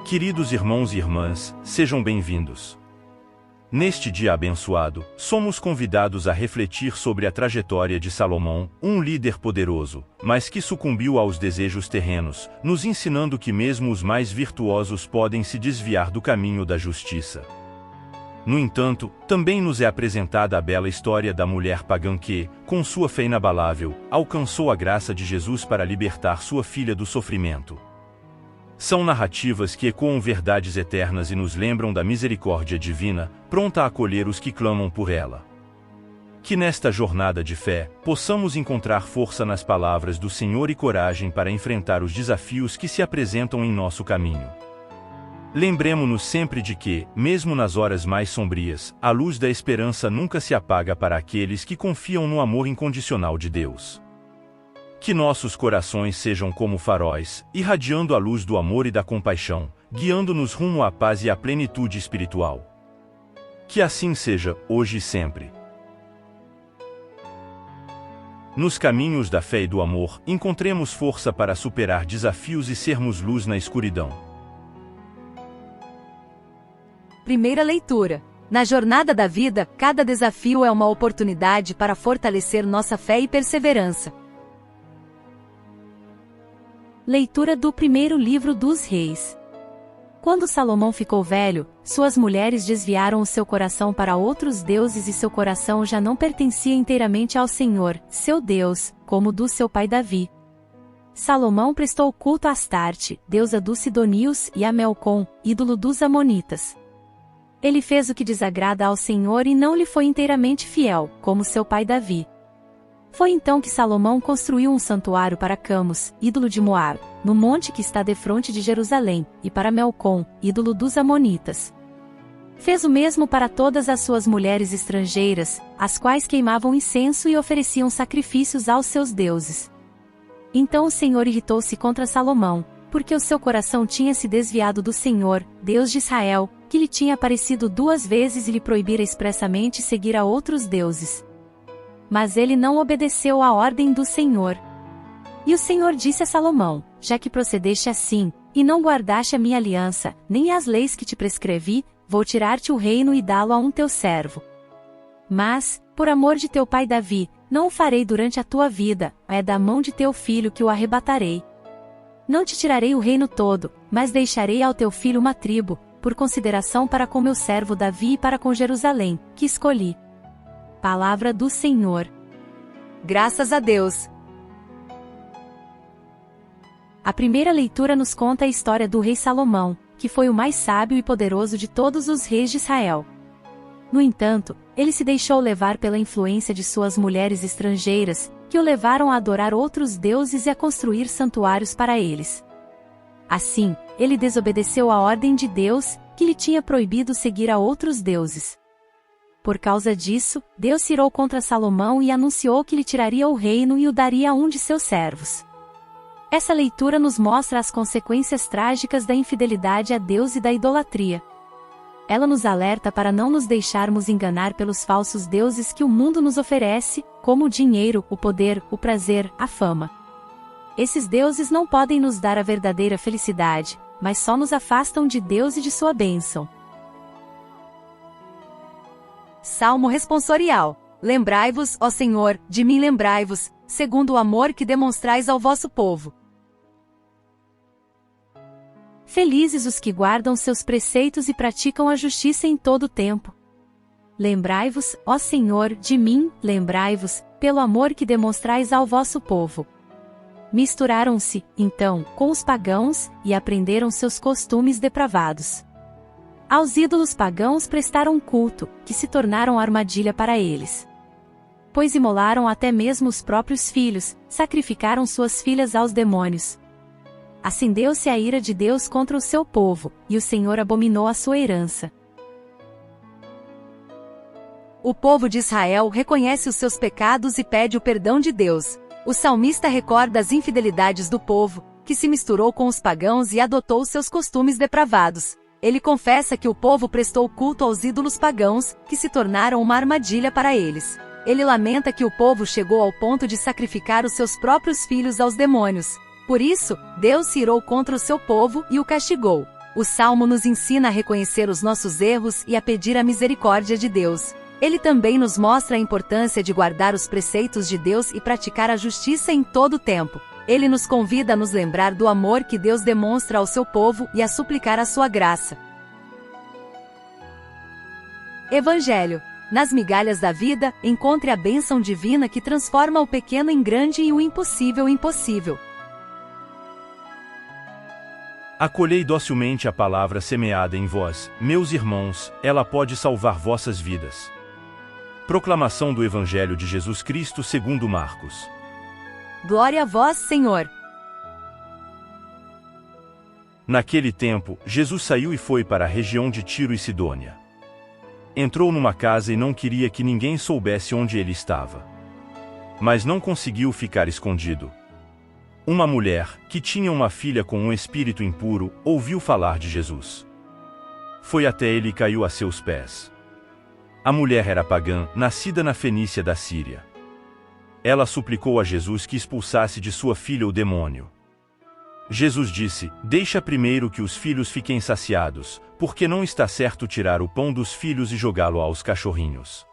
Queridos irmãos e irmãs, sejam bem-vindos. Neste dia abençoado, somos convidados a refletir sobre a trajetória de Salomão, um líder poderoso, mas que sucumbiu aos desejos terrenos, nos ensinando que mesmo os mais virtuosos podem se desviar do caminho da justiça. No entanto, também nos é apresentada a bela história da mulher pagã que, com sua fé inabalável, alcançou a graça de Jesus para libertar sua filha do sofrimento. São narrativas que ecoam verdades eternas e nos lembram da misericórdia divina, pronta a acolher os que clamam por ela. Que nesta jornada de fé, possamos encontrar força nas palavras do Senhor e coragem para enfrentar os desafios que se apresentam em nosso caminho. Lembremo-nos sempre de que, mesmo nas horas mais sombrias, a luz da esperança nunca se apaga para aqueles que confiam no amor incondicional de Deus. Que nossos corações sejam como faróis, irradiando a luz do amor e da compaixão, guiando-nos rumo à paz e à plenitude espiritual. Que assim seja, hoje e sempre. Nos caminhos da fé e do amor, encontremos força para superar desafios e sermos luz na escuridão. Primeira leitura. Na jornada da vida, cada desafio é uma oportunidade para fortalecer nossa fé e perseverança. Leitura do primeiro livro dos Reis. Quando Salomão ficou velho, suas mulheres desviaram o seu coração para outros deuses e seu coração já não pertencia inteiramente ao Senhor, seu Deus, como o do seu pai Davi. Salomão prestou culto a Astarte, deusa dos Sidonios, e a Melcom, ídolo dos Amonitas. Ele fez o que desagrada ao Senhor e não lhe foi inteiramente fiel, como seu pai Davi. Foi então que Salomão construiu um santuário para Camus, ídolo de Moab, no monte que está defronte de Jerusalém, e para Melcom, ídolo dos Amonitas. Fez o mesmo para todas as suas mulheres estrangeiras, as quais queimavam incenso e ofereciam sacrifícios aos seus deuses. Então o Senhor irritou-se contra Salomão, porque o seu coração tinha se desviado do Senhor, Deus de Israel, que lhe tinha aparecido 2 vezes e lhe proibira expressamente seguir a outros deuses. Mas ele não obedeceu à ordem do Senhor. E o Senhor disse a Salomão: já que procedeste assim, e não guardaste a minha aliança, nem as leis que te prescrevi, vou tirar-te o reino e dá-lo a um teu servo. Mas, por amor de teu pai Davi, não o farei durante a tua vida, é da mão de teu filho que o arrebatarei. Não te tirarei o reino todo, mas deixarei ao teu filho uma tribo, por consideração para com meu servo Davi e para com Jerusalém, que escolhi. Palavra do Senhor. Graças a Deus. A primeira leitura nos conta a história do rei Salomão, que foi o mais sábio e poderoso de todos os reis de Israel. No entanto, ele se deixou levar pela influência de suas mulheres estrangeiras, que o levaram a adorar outros deuses e a construir santuários para eles. Assim, ele desobedeceu à ordem de Deus, que lhe tinha proibido seguir a outros deuses. Por causa disso, Deus se irou contra Salomão e anunciou que lhe tiraria o reino e o daria a um de seus servos. Essa leitura nos mostra as consequências trágicas da infidelidade a Deus e da idolatria. Ela nos alerta para não nos deixarmos enganar pelos falsos deuses que o mundo nos oferece, como o dinheiro, o poder, o prazer, a fama. Esses deuses não podem nos dar a verdadeira felicidade, mas só nos afastam de Deus e de sua bênção. Salmo responsorial. Lembrai-vos, ó Senhor, de mim lembrai-vos, segundo o amor que demonstrais ao vosso povo. Felizes os que guardam seus preceitos e praticam a justiça em todo o tempo. Lembrai-vos, ó Senhor, de mim, lembrai-vos, pelo amor que demonstrais ao vosso povo. Misturaram-se, então, com os pagãos, e aprenderam seus costumes depravados. Aos ídolos pagãos prestaram culto, que se tornaram armadilha para eles. Pois imolaram até mesmo os próprios filhos, sacrificaram suas filhas aos demônios. Acendeu-se a ira de Deus contra o seu povo, e o Senhor abominou a sua herança. O povo de Israel reconhece os seus pecados e pede o perdão de Deus. O salmista recorda as infidelidades do povo, que se misturou com os pagãos e adotou seus costumes depravados. Ele confessa que o povo prestou culto aos ídolos pagãos, que se tornaram uma armadilha para eles. Ele lamenta que o povo chegou ao ponto de sacrificar os seus próprios filhos aos demônios. Por isso, Deus se irou contra o seu povo e o castigou. O Salmo nos ensina a reconhecer os nossos erros e a pedir a misericórdia de Deus. Ele também nos mostra a importância de guardar os preceitos de Deus e praticar a justiça em todo o tempo. Ele nos convida a nos lembrar do amor que Deus demonstra ao seu povo e a suplicar a sua graça. Evangelho. Nas migalhas da vida, encontre a bênção divina que transforma o pequeno em grande e o impossível em possível. Acolhei docilmente a palavra semeada em vós, meus irmãos, ela pode salvar vossas vidas. Proclamação do Evangelho de Jesus Cristo segundo Marcos. Glória a vós, Senhor. Naquele tempo, Jesus saiu e foi para a região de Tiro e Sidônia. Entrou numa casa e não queria que ninguém soubesse onde ele estava. Mas não conseguiu ficar escondido. Uma mulher, que tinha uma filha com um espírito impuro, ouviu falar de Jesus. Foi até ele e caiu a seus pés. A mulher era pagã, nascida na Fenícia da Síria. Ela suplicou a Jesus que expulsasse de sua filha o demônio. Jesus disse: deixa primeiro que os filhos fiquem saciados, porque não está certo tirar o pão dos filhos e jogá-lo aos cachorrinhos.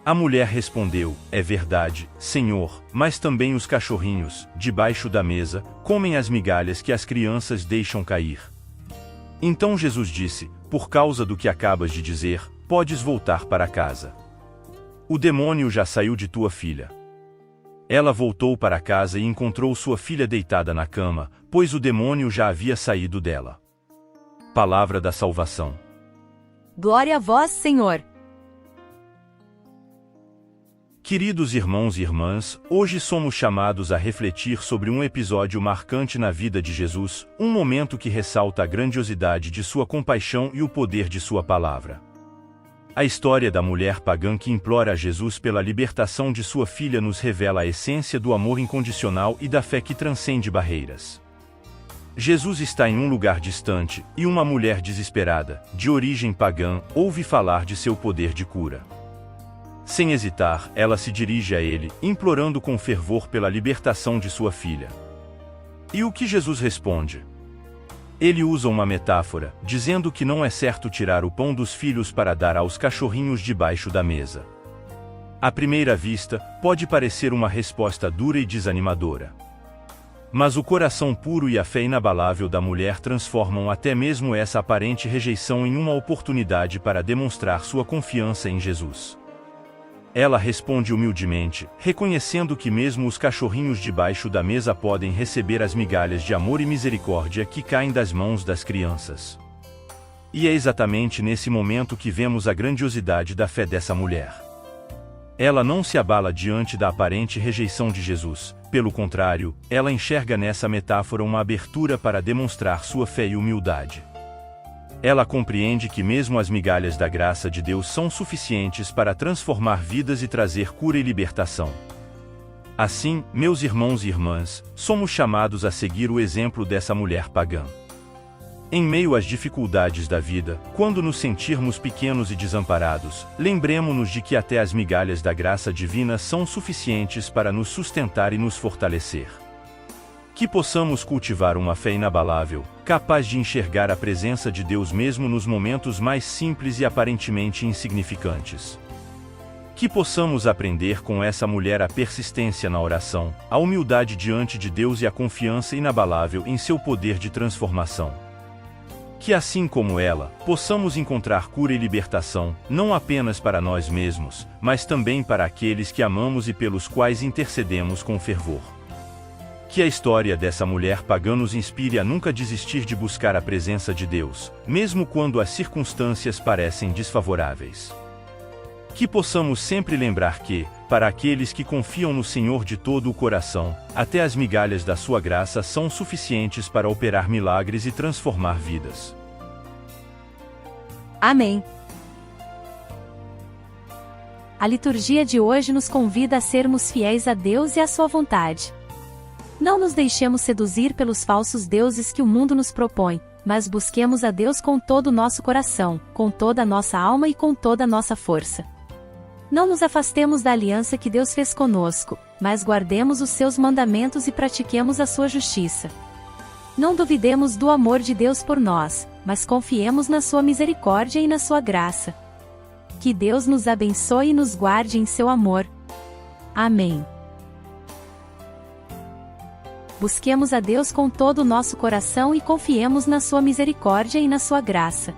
A mulher respondeu: é verdade, Senhor, mas também os cachorrinhos, debaixo da mesa, comem as migalhas que as crianças deixam cair. Então Jesus disse: por causa do que acabas de dizer, podes voltar para casa. O demônio já saiu de tua filha. Ela voltou para casa e encontrou sua filha deitada na cama, pois o demônio já havia saído dela. Palavra da salvação. Glória a vós, Senhor. Queridos irmãos e irmãs, hoje somos chamados a refletir sobre um episódio marcante na vida de Jesus, um momento que ressalta a grandiosidade de sua compaixão e o poder de sua palavra. A história da mulher pagã que implora a Jesus pela libertação de sua filha nos revela a essência do amor incondicional e da fé que transcende barreiras. Jesus está em um lugar distante, e uma mulher desesperada, de origem pagã, ouve falar de seu poder de cura. Sem hesitar, ela se dirige a ele, implorando com fervor pela libertação de sua filha. E o que Jesus responde? Ele usa uma metáfora, dizendo que não é certo tirar o pão dos filhos para dar aos cachorrinhos debaixo da mesa. À primeira vista, pode parecer uma resposta dura e desanimadora. Mas o coração puro e a fé inabalável da mulher transformam até mesmo essa aparente rejeição em uma oportunidade para demonstrar sua confiança em Jesus. Ela responde humildemente, reconhecendo que mesmo os cachorrinhos debaixo da mesa podem receber as migalhas de amor e misericórdia que caem das mãos das crianças. E é exatamente nesse momento que vemos a grandiosidade da fé dessa mulher. Ela não se abala diante da aparente rejeição de Jesus, pelo contrário, ela enxerga nessa metáfora uma abertura para demonstrar sua fé e humildade. Ela compreende que mesmo as migalhas da graça de Deus são suficientes para transformar vidas e trazer cura e libertação. Assim, meus irmãos e irmãs, somos chamados a seguir o exemplo dessa mulher pagã. Em meio às dificuldades da vida, quando nos sentirmos pequenos e desamparados, lembremo-nos de que até as migalhas da graça divina são suficientes para nos sustentar e nos fortalecer. Que possamos cultivar uma fé inabalável, capaz de enxergar a presença de Deus mesmo nos momentos mais simples e aparentemente insignificantes. Que possamos aprender com essa mulher a persistência na oração, a humildade diante de Deus e a confiança inabalável em seu poder de transformação. Que assim como ela, possamos encontrar cura e libertação, não apenas para nós mesmos, mas também para aqueles que amamos e pelos quais intercedemos com fervor. Que a história dessa mulher pagã nos inspire a nunca desistir de buscar a presença de Deus, mesmo quando as circunstâncias parecem desfavoráveis. Que possamos sempre lembrar que, para aqueles que confiam no Senhor de todo o coração, até as migalhas da sua graça são suficientes para operar milagres e transformar vidas. Amém. A liturgia de hoje nos convida a sermos fiéis a Deus e à sua vontade. Não nos deixemos seduzir pelos falsos deuses que o mundo nos propõe, mas busquemos a Deus com todo o nosso coração, com toda a nossa alma e com toda a nossa força. Não nos afastemos da aliança que Deus fez conosco, mas guardemos os seus mandamentos e pratiquemos a sua justiça. Não duvidemos do amor de Deus por nós, mas confiemos na sua misericórdia e na sua graça. Que Deus nos abençoe e nos guarde em seu amor. Amém. Busquemos a Deus com todo o nosso coração e confiemos na sua misericórdia e na sua graça.